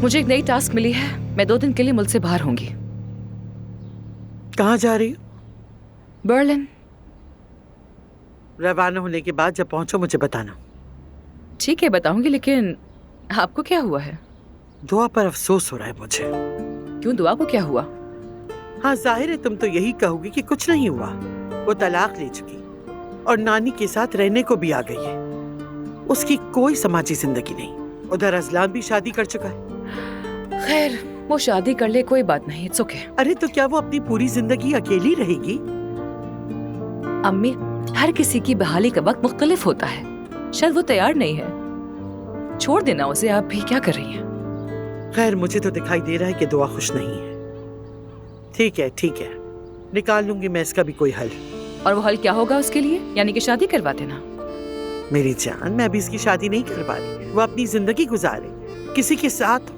S4: मुझे एक नई टास्क मिली है। मैं 2 दिन के लिए मुल्क से बाहर होंगी।
S12: कहाँ जा रही हो?
S4: बर्लिन।
S12: रवाना होने के बाद जब पहुंचो मुझे बताना।
S4: ठीक है, बताऊंगी, लेकिन आपको क्या हुआ है?
S12: दुआ पर अफसोस हो रहा है मुझे।
S4: क्यों, दुआ को क्या हुआ?
S12: हाँ, जाहिर है तुम तो यही कहोगी कि कुछ नहीं हुआ। वो तलाक ले चुकी और नानी के साथ रहने को भी आ गई है। उसकी कोई समाजी जिंदगी नहीं। उधर अजलान भी शादी कर चुका है।
S4: खैर, वो शादी कर ले, कोई बात नहीं, इट्स ओके।
S12: अरे तो क्या वो अपनी पूरी जिंदगी अकेली रहेगी?
S4: अम्मी, हर किसी की बहाली का वक्त मुख्तलिफ होता है। शायद वो तैयार नहीं है। छोड़ देना उसे। आप भी क्या कर रही हैं?
S12: खैर, मुझे तो दिखाई दे रहा है कि दुआ खुश नहीं है। ठीक है, ठीक है, निकाल लूंगी मैं इसका भी कोई हल।
S4: और वो हल क्या होगा उसके लिए? यानी कि शादी करवा देना।
S12: मेरी जान, मैं अभी इसकी शादी नहीं करवा रही। वो अपनी जिंदगी गुजारे किसी के साथ।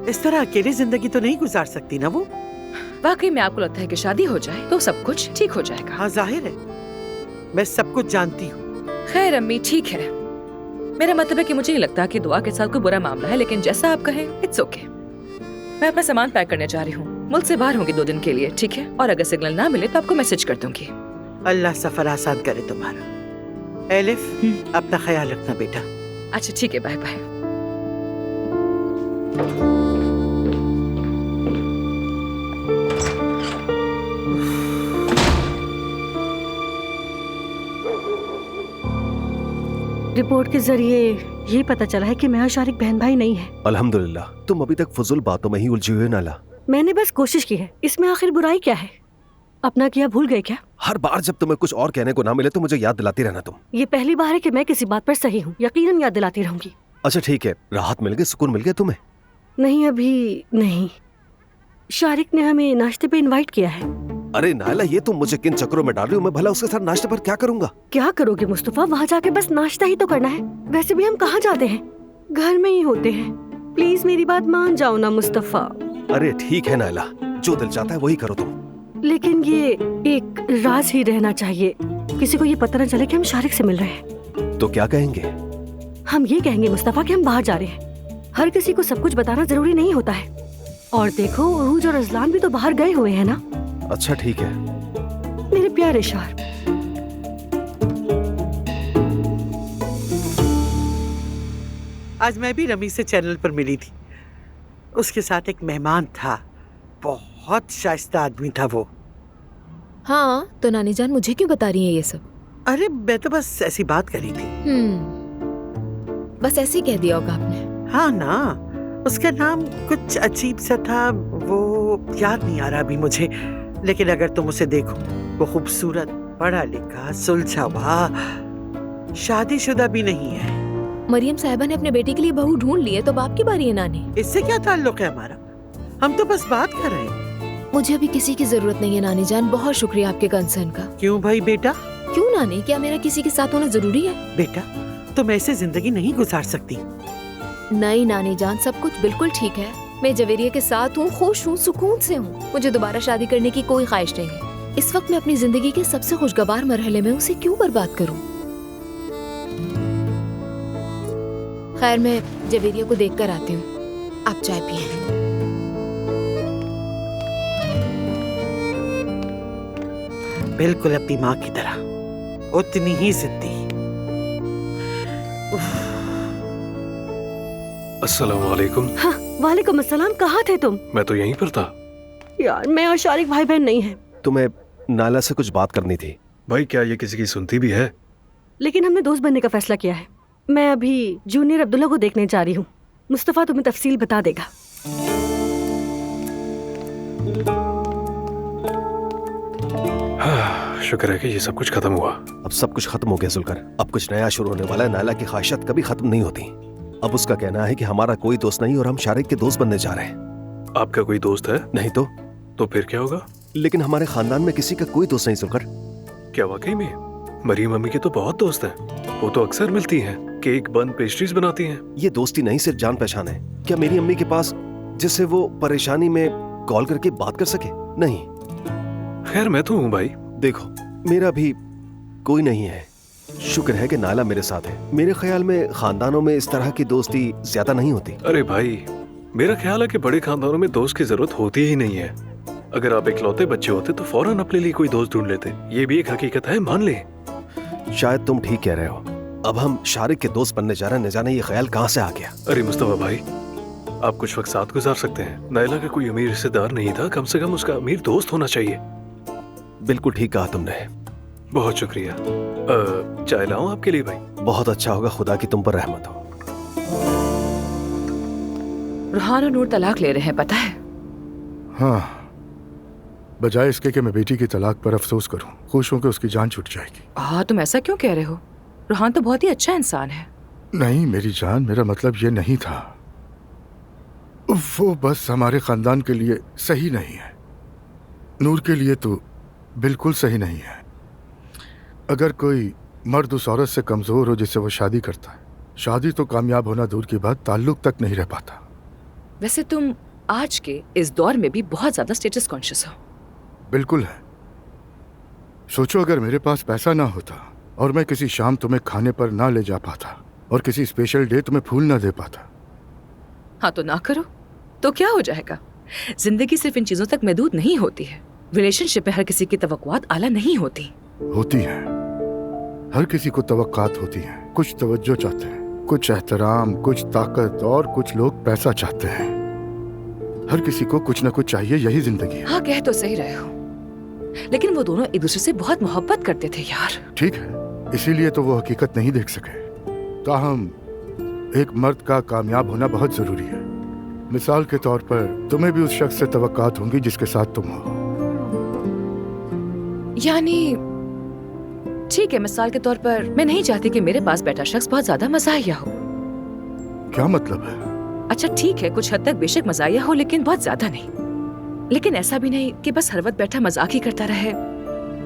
S12: इस तरह अकेले जिंदगी तो नहीं गुजार सकती ना वो।
S4: वाकई में आपको लगता है कि शादी हो जाए तो सब कुछ ठीक हो जाएगा?
S12: हाँ, जाहिर है, मैं सब कुछ जानती हूँ।
S4: खैर अम्मी, ठीक है। मेरा मतलब है कि मुझे नहीं लगता कि दुआ के साथ कोई बुरा मामला है, लेकिन जैसा आप कहें, इट्स ओके। मैं अपना सामान पैक करने जा रही हूँ। मुल्क से बाहर होंगी 2 दिन के लिए, ठीक है? और अगर सिग्नल ना मिले तो आपको मैसेज कर दूंगी।
S12: अल्लाह सफर आसान करे तुम्हारा। एलिफ, अपना ख्याल रखना बेटा।
S4: अच्छा ठीक है, बाय बाय।
S7: रिपोर्ट के जरिए ये पता चला है कि मैं और शारिक बहन भाई नहीं है।
S16: अल्हम्दुलिल्लाह। तुम अभी तक फजूल बातों में ही उलझी हुई नाला।
S7: मैंने बस कोशिश की है, इसमें आखिर बुराई क्या है? अपना किया भूल गए क्या?
S16: हर बार जब तुम्हें कुछ और कहने को ना मिले तो मुझे याद दिलाती रहना तुम।
S7: ये पहली बार है कि मैं किसी बात पर सही हूँ। यकीनन याद दिलाती रहूंगी।
S16: अच्छा ठीक है, राहत मिल गई, सुकून मिल गया तुम्हें?
S7: नहीं, अभी नहीं। शारिक ने हमें नाश्ते पे इनवाइट किया है।
S16: अरे नायला, ये तुम मुझे किन चक्करों में डाल रही हो? मैं भला उसके साथ नाश्ते पर क्या करूंगा?
S7: क्या करोगे मुस्तफा? वहाँ जाके बस नाश्ता ही तो करना है। वैसे भी हम कहाँ जाते हैं, घर में ही होते हैं। प्लीज मेरी बात मान जाओ ना मुस्तफा।
S16: अरे ठीक है नायला, जो दिल चाहता है वही करो तुम।
S7: लेकिन ये एक राज ही रहना चाहिए किसी को ये पता न चले कि हम शारिक से मिल रहे हैं।
S19: तो क्या कहेंगे?
S7: हम ये कहेंगे मुस्तफा कि हम बाहर जा रहे हैं। हर किसी को सब कुछ बताना जरूरी नहीं होता है। और देखो, उरूज और अजलान भी तो बाहर गए हुए हैं ना।
S19: अच्छा ठीक है
S7: मेरे प्यारे शार।
S12: आज मैं भी रमीज से चैनल पर मिली थी। उसके साथ एक मेहमान था, बहुत शाइस्ता आदमी था वो।
S1: हाँ, तो नानी जान मुझे क्यों बता रही है ये सब?
S12: अरे मैं तो बस ऐसी बात करी थी।
S1: बस ऐसे ही कह दिया होगा आपने।
S12: हाँ ना, उसका नाम कुछ अजीब सा था, वो याद नहीं आ रहा अभी मुझे। लेकिन अगर तुम उसे देखो, वो खूबसूरत, पढ़ा लिखा, सुलझा हुआ, शादीशुदा भी नहीं है।
S1: मरियम साहिबा ने अपने बेटे के लिए बहू ढूंढ ली है, तो बाप की बारी है नानी।
S12: इससे क्या ताल्लुक है हमारा? हम तो बस बात कर रहे हैं।
S1: मुझे अभी किसी की जरूरत नहीं है नानी जान। बहुत शुक्रिया आपके कंसर्न का।
S12: क्यों भाई बेटा?
S1: क्यों नानी, क्या मेरा किसी के साथ होना जरूरी है?
S12: बेटा, तुम ऐसे जिंदगी नहीं गुजार सकती।
S1: नहीं नानी जान, सब कुछ बिल्कुल ठीक है। मैं जवेरिया के साथ हूँ, खुश हूँ, सुकून से हूँ। मुझे दोबारा शादी करने की कोई ख्वाहिश नहीं है। इस वक्त मैं अपनी जिंदगी के सबसे खुशगवार मरहले में, उसे क्यों बर्बाद करूँ? खैर, मैं जवेरिया को देख कर आती हूँ। आप चाय पिए।
S12: बिल्कुल अपनी माँ की तरह, उतनी ही जिद्दी।
S16: अस्सलाम वालेकुम।
S7: हाँ, वालेकुम अस्सलाम। कहाँ थे तुम?
S16: मैं तो यहीं पर था।
S7: यार, मैं और शारिक भाई बहन नहीं हैं।
S19: तुम्हें नाला से कुछ बात करनी थी।
S16: भाई, क्या ये किसी की सुनती भी है?
S7: लेकिन हमने दोस्त बनने का फैसला किया है। मैं अभी जूनियर अब्दुल्ला को देखने जा रही हूँ। मुस्तफा तुम्हें तफसील बता देगा।
S16: शुक्र है कि ये सब कुछ खत्म हुआ।
S19: अब सब कुछ खत्म हो गया जुल्कर। अब कुछ नया शुरू होने वाला है। नाला की ख्वाहिशात कभी खत्म नहीं होती। अब उसका कहना है कि हमारा कोई दोस्त नहीं और हम शारिक के दोस्त बनने जा रहे हैं।
S16: आपका कोई दोस्त है?
S19: नहीं तो
S16: फिर क्या होगा?
S19: लेकिन हमारे खानदान में किसी का कोई दोस्त नहीं जुल्कर।
S16: क्या वाकई में? मरियम अम्मी के तो बहुत दोस्त हैं। वो तो अक्सर मिलती हैं, केक बन पेस्ट्रीज बनाती हैं।
S19: ये दोस्ती नहीं, सिर्फ जान पहचान है। क्या मेरी अम्मी के पास जिससे वो परेशानी में कॉल करके बात कर सके? नहीं।
S16: खैर, मैं तो हूँ भाई।
S19: देखो, मेरा भी कोई नहीं है। शुक्र है कि नाला मेरे साथ है। मेरे ख्याल में खानदानों में इस तरह की दोस्ती ज्यादा नहीं होती।
S16: अरे भाई, मेरा ख्याल है कि बड़े खानदानों में दोस्त की जरूरत होती ही नहीं है। अगर आप इकलौते बच्चे होते तो फौरन अपने लिए कोई दोस्त ढूंढ लेते। ये भी एक हकीकत है, मान ले।
S19: शायद तुम ठीक कह रहे हो। अब हम शारिक के दोस्त बनने जा रहे हैं, न जाने ये ख्याल कहाँ से आ गया।
S16: अरे मुस्तफा भाई, आप कुछ वक्त साथ गुजार सकते हैं। नायला का कोई अमीर रिश्तेदार नहीं था, कम से कम उसका अमीर दोस्त होना चाहिए।
S19: बिल्कुल ठीक कहा तुमने।
S16: बहुत शुक्रिया। चाय लाऊं आपके लिए भाई?
S19: बहुत अच्छा होगा, खुदा की तुम पर रहमत हो।
S4: रुहान और नूर तलाक ले रहे हैं, पता है?
S6: हाँ, बजाय इसके कि मैं बेटी की तलाक पर अफसोस करूं, खुश हूं कि उसकी जान छूट जाएगी।
S4: हाँ, तुम ऐसा क्यों कह रहे हो? रुहान तो बहुत ही अच्छा इंसान है।
S6: नहीं मेरी जान, मेरा मतलब ये नहीं था। वो बस हमारे खानदान के लिए सही नहीं है। नूर के लिए तो बिल्कुल सही नहीं है। अगर कोई मर्द उस औरत से कमजोर हो जिससे वो शादी करता है, शादी तो कामयाब होना दूर की बात, ताल्लुक तक नहीं रह पाता।
S4: वैसे तुम आज के इस दौर में भी बहुत ज्यादा स्टेटस कॉन्शियस हो।
S6: बिल्कुल है। सोचो, अगर मेरे पास पैसा ना होता और मैं किसी शाम तुम्हें खाने पर ना ले जा पाता और किसी स्पेशल डे तुम्हें फूल ना दे पाता।
S4: हाँ, तो ना करो तो क्या हो जाएगा? जिंदगी सिर्फ इन चीजों तक महदूद नहीं होती है। रिलेशनशिप में हर किसी की तवक्कुआत आला नहीं होती।
S6: होती है, हर किसी को तवक्कात होती है। कुछ तवज्जो चाहते हैं, कुछ एहतराम, कुछ ताकत, और कुछ लोग पैसा चाहते हैं। हर किसी को कुछ न कुछ चाहिए, यही जिंदगी है।
S4: हाँ, कह तो सही रहे हो, लेकिन वो दोनों एक दूसरे से बहुत मोहब्बत करते थे यार।
S6: ठीक है, इसीलिए तो वो हकीकत नहीं देख सके। ताहम एक मर्द का कामयाब होना बहुत जरूरी है। मिसाल के तौर पर तुम्हें भी उस शख्स से तवक्कात होंगी जिसके साथ तुम हो।
S4: यानी ठीक है, मिसाल के तौर पर मैं नहीं चाहती कि मेरे पास बैठा शख्स बहुत ज्यादा मज़ाहिया हो।
S6: क्या मतलब है?
S4: अच्छा ठीक है, कुछ हद तक बेशक मज़ाहिया हो, लेकिन बहुत ज्यादा नहीं। लेकिन ऐसा भी नहीं कि बस हर वक्त बैठा मजाक ही करता रहे,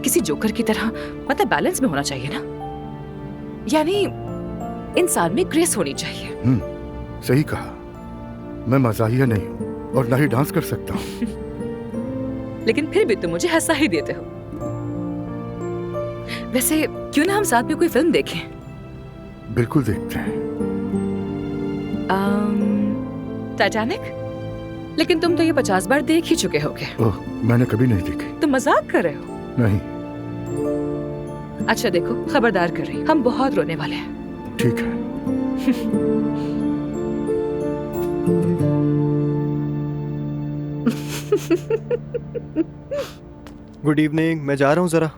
S4: किसी जोकर की तरह। मतलब बैलेंस में होना चाहिए ना। यानी इंसान में ग्रेस होनी चाहिए।
S6: सही कहा। मैं मज़ाहिया नहीं हूँ और ना ही डांस कर सकता हूँ।
S4: लेकिन फिर भी तुम मुझे हंसा ही देते हो। वैसे क्यों ना हम साथ में कोई फिल्म देखें?
S6: बिल्कुल देखते हैं।
S4: टाइटैनिक? लेकिन तुम तो ये 50 बार देख ही चुके होगे।
S6: ओह, मैंने कभी नहीं देखी।
S4: तुम मजाक कर रहे हो?
S6: नहीं।
S4: अच्छा देखो, खबरदार कर रही, हम बहुत रोने वाले हैं।
S6: ठीक है।
S20: गुड इवनिंग, मैं जा रहा हूँ जरा।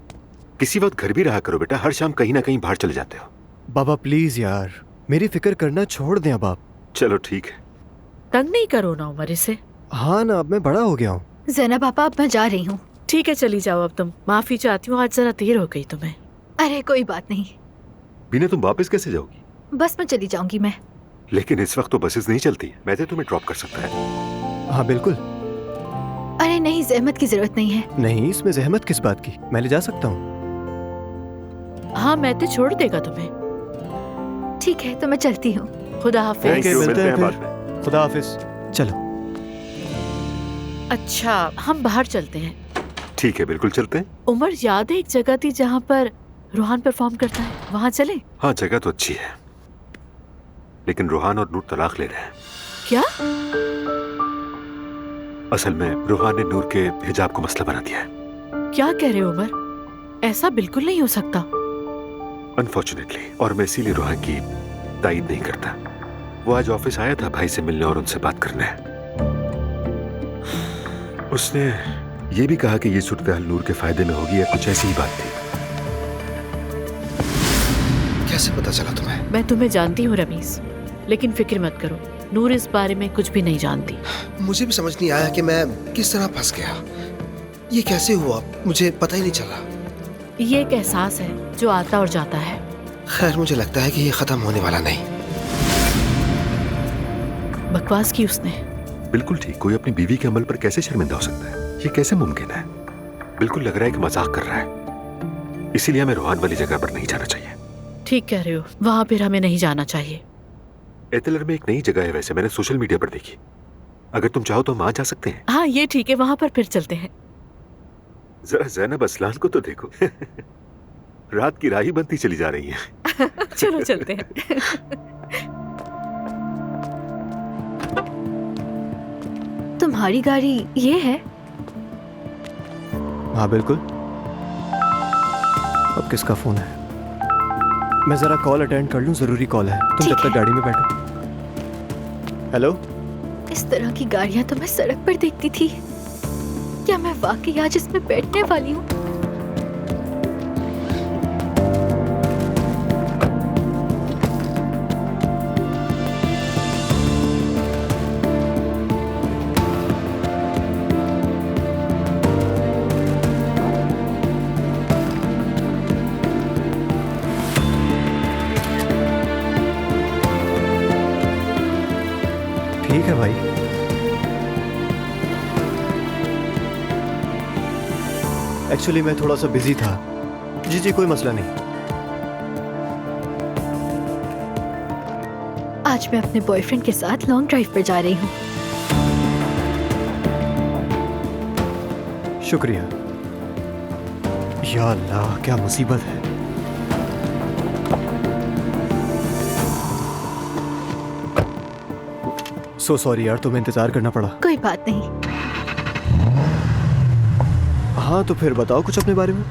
S19: किसी वक्त घर भी रहा करो बेटा, हर शाम कहीं ना कहीं बाहर चले जाते हो।
S20: बाबा प्लीज यार, मेरी फिक्र करना छोड़ दें अब आप।
S19: चलो ठीक है।
S11: तंग नहीं करो ना उमर इसे।
S20: हाँ ना, अब मैं बड़ा हो गया हूँ।
S7: ज़ैनब पापा, अब मैं जा रही हूँ।
S11: ठीक है चली जाओ अब तुम। माफी चाहती हूँ, आज जरा देर हो गई तुम्हें।
S7: अरे कोई बात नहीं,
S19: बिना तुम वापस कैसे जाओगी?
S7: बस में चली जाऊंगी मैं।
S19: लेकिन इस वक्त तो बसेस नहीं चलती, मैं तो तुम्हें ड्रॉप कर सकता है।
S20: हाँ बिल्कुल।
S7: अरे नहीं, ज़हमत की जरूरत नहीं है।
S20: नहीं, इसमें जहमत किस बात की, मैं ले जा सकता हूँ।
S11: हाँ मैं तो छोड़ देगा तुम्हें।
S7: ठीक है तो मैं चलती हूँ।
S11: खुदा हाफिज।
S20: मिलते हैं फिर। खुदा हाफिज। चलो।
S11: अच्छा हम बाहर चलते हैं।
S19: ठीक है बिल्कुल चलते हैं।
S11: उमर याद है एक जगह थी जहाँ पर रूहान परफॉर्म करता है, वहाँ चले?
S19: हाँ जगह तो अच्छी है, लेकिन रूहान और नूर तलाक ले रहे हैं।
S11: क्या?
S19: असल में रूहान ने नूर के हिजाब को मसला बना दिया है।
S11: क्या कह रहे हो उमर? ऐसा बिल्कुल नहीं हो सकता।
S19: अनफॉर्चुनेटली, और मैं इसीलिए रूहान की तायद नहीं करता। वो आज ऑफिस आया था भाई से मिलने और उनसे बात करने। उसने ये भी कहा कि ये सूरत-ए-हाल नूर के फायदे में होगी या कुछ ऐसी ही बात थी।
S8: कैसे पता चला तुम्हें?
S11: मैं तुम्हें जानती हूँ रमीज, लेकिन फिक्र मत करो, नूर इस बारे में कुछ भी नहीं जानती।
S8: मुझे भी समझ नहीं आया कि मैं किस तरह फंस गया। ये कैसे हुआ, मुझे पता ही नहीं चला।
S11: ये एक एहसास है जो आता और जाता है।
S8: खैर मुझे लगता है कि ये खत्म होने वाला नहीं।
S11: बकवास की उसने।
S19: बिल्कुल ठीक, कोई अपनी बीवी के अमल पर कैसे शर्मिंदा हो सकता है? ये कैसे मुमकिन है? बिल्कुल लग रहा है कि मजाक कर रहा है। इसीलिए हमें रूहान वाली जगह पर नहीं जाना चाहिए।
S11: ठीक कह रहे हो, वहाँ पर हमें नहीं जाना चाहिए।
S19: एतलर में एक नई जगह है, वैसे मैंने सोशल मीडिया पर देखी। अगर तुम चाहो तो हम वहां जा सकते हैं।
S11: हाँ ये ठीक है, वहाँ पर फिर चलते हैं।
S19: जरा ज़ैनब असलान को तो देखो। रात की राही बनती चली जा रही है।
S11: चलो चलते हैं।
S7: तुम्हारी गाड़ी ये है?
S20: हाँ बिल्कुल। अब किसका फोन है? मैं जरा कॉल अटेंड कर लूं, जरूरी कॉल है। तुम जब तक गाड़ी में बैठो। हेलो।
S7: इस तरह की गाड़ियां तो मैं सड़क पर देखती थी, क्या मैं वाकई आज इसमें बैठने वाली हूँ?
S20: ठीक है भाई। एक्चुअली मैं थोड़ा सा बिजी था। जी जी कोई मसला नहीं।
S7: आज मैं अपने बॉयफ्रेंड के साथ लॉन्ग ड्राइव पर जा रही हूँ।
S20: शुक्रिया। या अल्लाह क्या मुसीबत है। सो सॉरी यार, तुम्हें इंतजार करना पड़ा।
S7: कोई बात नहीं।
S20: हाँ तो फिर बताओ कुछ अपने बारे में।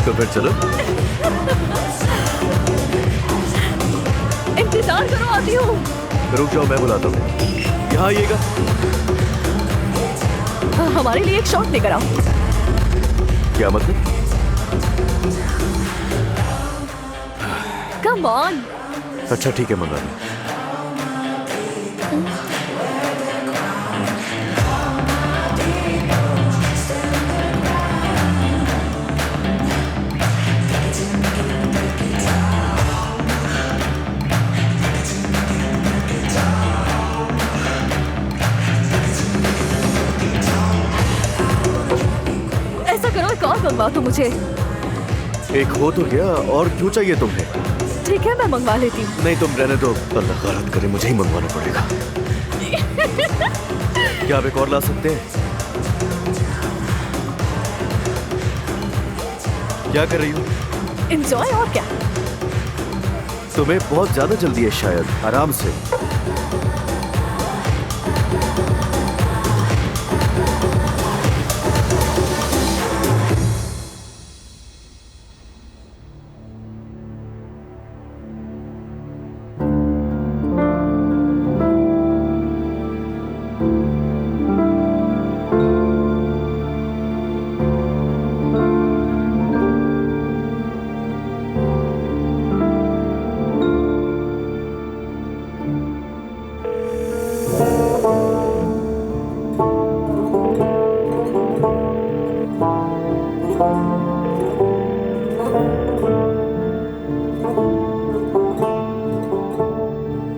S19: तो फिर चलो।
S7: इंतजार करो, आती हूँ।
S19: रुक जाओ, मैं बुलाता हूँ।
S20: यहाँ आइएगा।
S7: हमारे लिए एक शॉट लेकर आओ।
S19: क्या मतलब?
S7: Come on.
S19: अच्छा ठीक है, मंगा लो।
S7: मंगवाओ तो मुझे।
S20: एक हो तो गया, और क्यों चाहिए तुम्हें?
S7: ठीक है, मैं मंगवा लेती हूँ।
S20: नहीं, तुम रहने दो। अल्लाह गलत करे, मुझे ही मंगवाना पड़ेगा। क्या आप एक और ला सकते हैं? क्या कर रही हो?
S7: एंजॉय, और क्या।
S20: तुम्हें बहुत ज्यादा जल्दी है शायद, आराम से।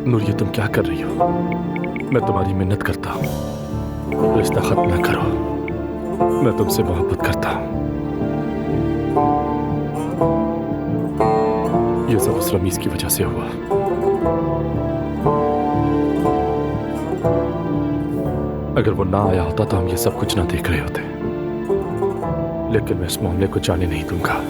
S3: नूर, ये तुम क्या कर रही हो? मैं तुम्हारी मिन्नत करता हूँ, रिश्ता खत्म न करो। मैं तुमसे मोहब्बत करता हूँ। ये सब उस रमीज की वजह से हुआ। अगर वो ना आया होता तो हम ये सब कुछ ना देख रहे होते, लेकिन मैं इस मामले को जाने नहीं दूंगा।